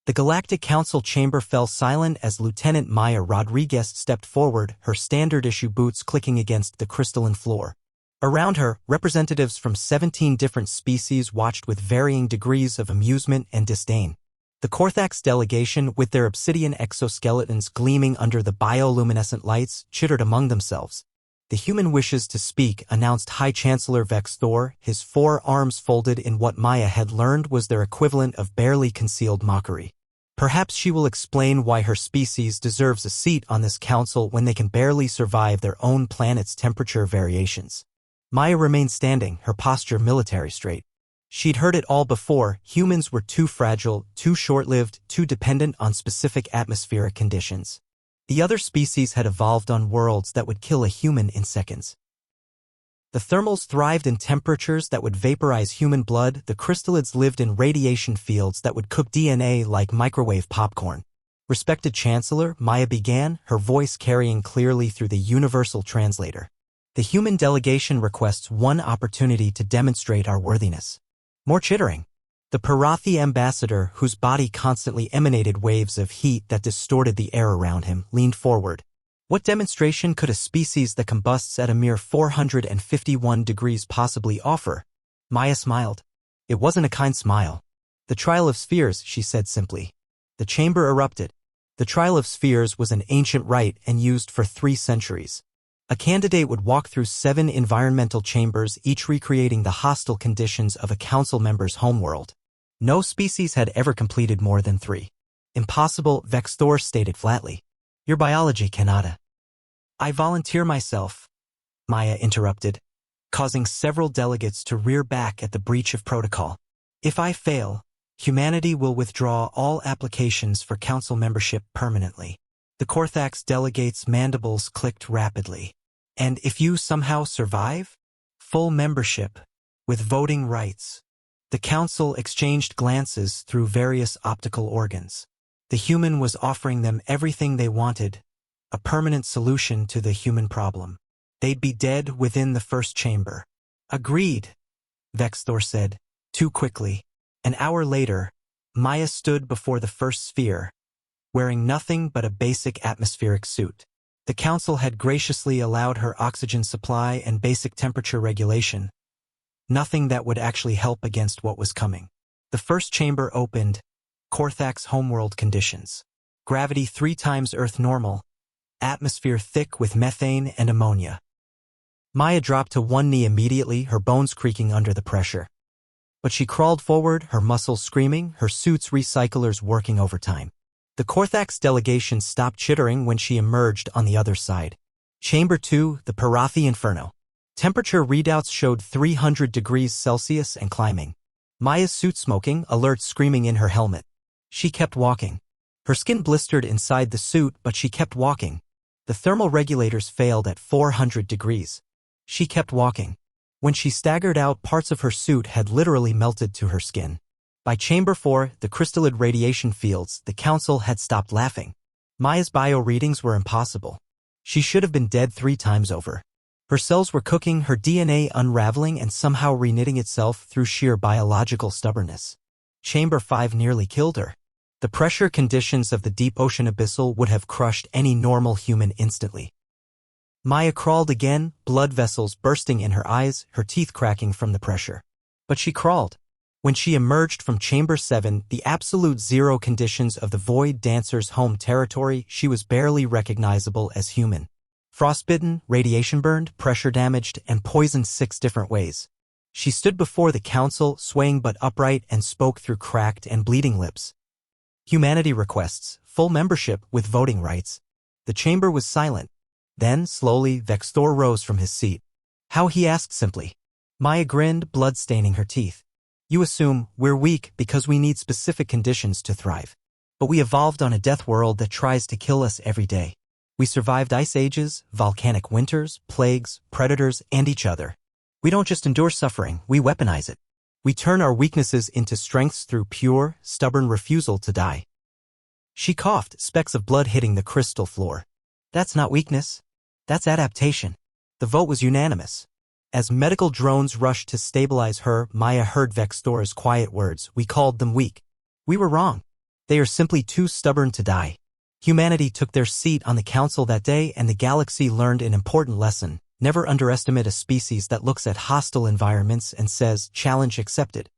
The Galactic Council chamber fell silent as Lieutenant Maya Rodriguez stepped forward, her standard-issue boots clicking against the crystalline floor. Around her, representatives from 17 different species watched with varying degrees of amusement and disdain. The Korthax delegation, with their obsidian exoskeletons gleaming under the bioluminescent lights, chittered among themselves. "The human wishes to speak," announced High Chancellor Vextor, his 4 arms folded in what Maya had learned was their equivalent of barely concealed mockery. "Perhaps she will explain why her species deserves a seat on this council when they can barely survive their own planet's temperature variations." Maya remained standing, her posture military straight. She'd heard it all before. Humans were too fragile, too short-lived, too dependent on specific atmospheric conditions. The other species had evolved on worlds that would kill a human in seconds. The thermals thrived in temperatures that would vaporize human blood. The crystallids lived in radiation fields that would cook DNA like microwave popcorn. "Respected Chancellor," Maya began, her voice carrying clearly through the universal translator. "The human delegation requests one opportunity to demonstrate our worthiness." More chittering. The Parathi ambassador, whose body constantly emanated waves of heat that distorted the air around him, leaned forward. "What demonstration could a species that combusts at a mere 451 degrees possibly offer?" Maya smiled. It wasn't a kind smile. "The Trial of Spheres," she said simply. The chamber erupted. The Trial of Spheres was an ancient rite and used for 3 centuries. A candidate would walk through 7 environmental chambers, each recreating the hostile conditions of a council member's homeworld. No species had ever completed more than 3. "Impossible," Vextor stated flatly. "Your biology cannot." "I volunteer myself," Maya interrupted, causing several delegates to rear back at the breach of protocol. "If I fail, humanity will withdraw all applications for council membership permanently." The Korthax delegates' mandibles clicked rapidly. "And if you somehow survive? Full membership, with voting rights." The council exchanged glances through various optical organs. The human was offering them everything they wanted, a permanent solution to the human problem. They'd be dead within the first chamber. "Agreed," Vextor said, too quickly. An hour later, Maya stood before the first sphere, wearing nothing but a basic atmospheric suit. The council had graciously allowed her oxygen supply and basic temperature regulation, nothing that would actually help against what was coming. The first chamber opened. Korthax homeworld conditions. Gravity 3 times Earth normal. Atmosphere thick with methane and ammonia. Maya dropped to one knee immediately, her bones creaking under the pressure. But she crawled forward, her muscles screaming, her suit's recyclers working overtime. The Korthax delegation stopped chittering when she emerged on the other side. Chamber 2, the Parathi Inferno. Temperature readouts showed 300 degrees Celsius and climbing. Maya's suit smoking, alert screaming in her helmet. She kept walking. Her skin blistered inside the suit, but she kept walking. The thermal regulators failed at 400 degrees. She kept walking. When she staggered out, parts of her suit had literally melted to her skin. By Chamber 4, the crystallid radiation fields, the council had stopped laughing. Maya's bio readings were impossible. She should have been dead 3 times over. Her cells were cooking, her DNA unraveling and somehow reknitting itself through sheer biological stubbornness. Chamber 5 nearly killed her. The pressure conditions of the deep ocean abyssal would have crushed any normal human instantly. Maya crawled again, blood vessels bursting in her eyes, her teeth cracking from the pressure. But she crawled. When she emerged from Chamber 7, the absolute zero conditions of the Void Dancer's home territory, she was barely recognizable as human. Frostbitten, radiation-burned, pressure-damaged, and poisoned 6 different ways. She stood before the council, swaying but upright, and spoke through cracked and bleeding lips. "Humanity requests full membership with voting rights." The chamber was silent. Then, slowly, Vextor rose from his seat. "How?" he asked simply. Maya grinned, blood staining her teeth. "You assume we're weak because we need specific conditions to thrive. But we evolved on a death world that tries to kill us every day. We survived ice ages, volcanic winters, plagues, predators, and each other. We don't just endure suffering, we weaponize it. We turn our weaknesses into strengths through pure, stubborn refusal to die." She coughed, specks of blood hitting the crystal floor. "That's not weakness. That's adaptation." The vote was unanimous. As medical drones rushed to stabilize her, Maya heard Vextor's quiet words. "We called them weak. We were wrong. They are simply too stubborn to die. Humanity took their seat on the council that day, and the galaxy learned an important lesson. Never underestimate a species that looks at hostile environments and says, "Challenge accepted."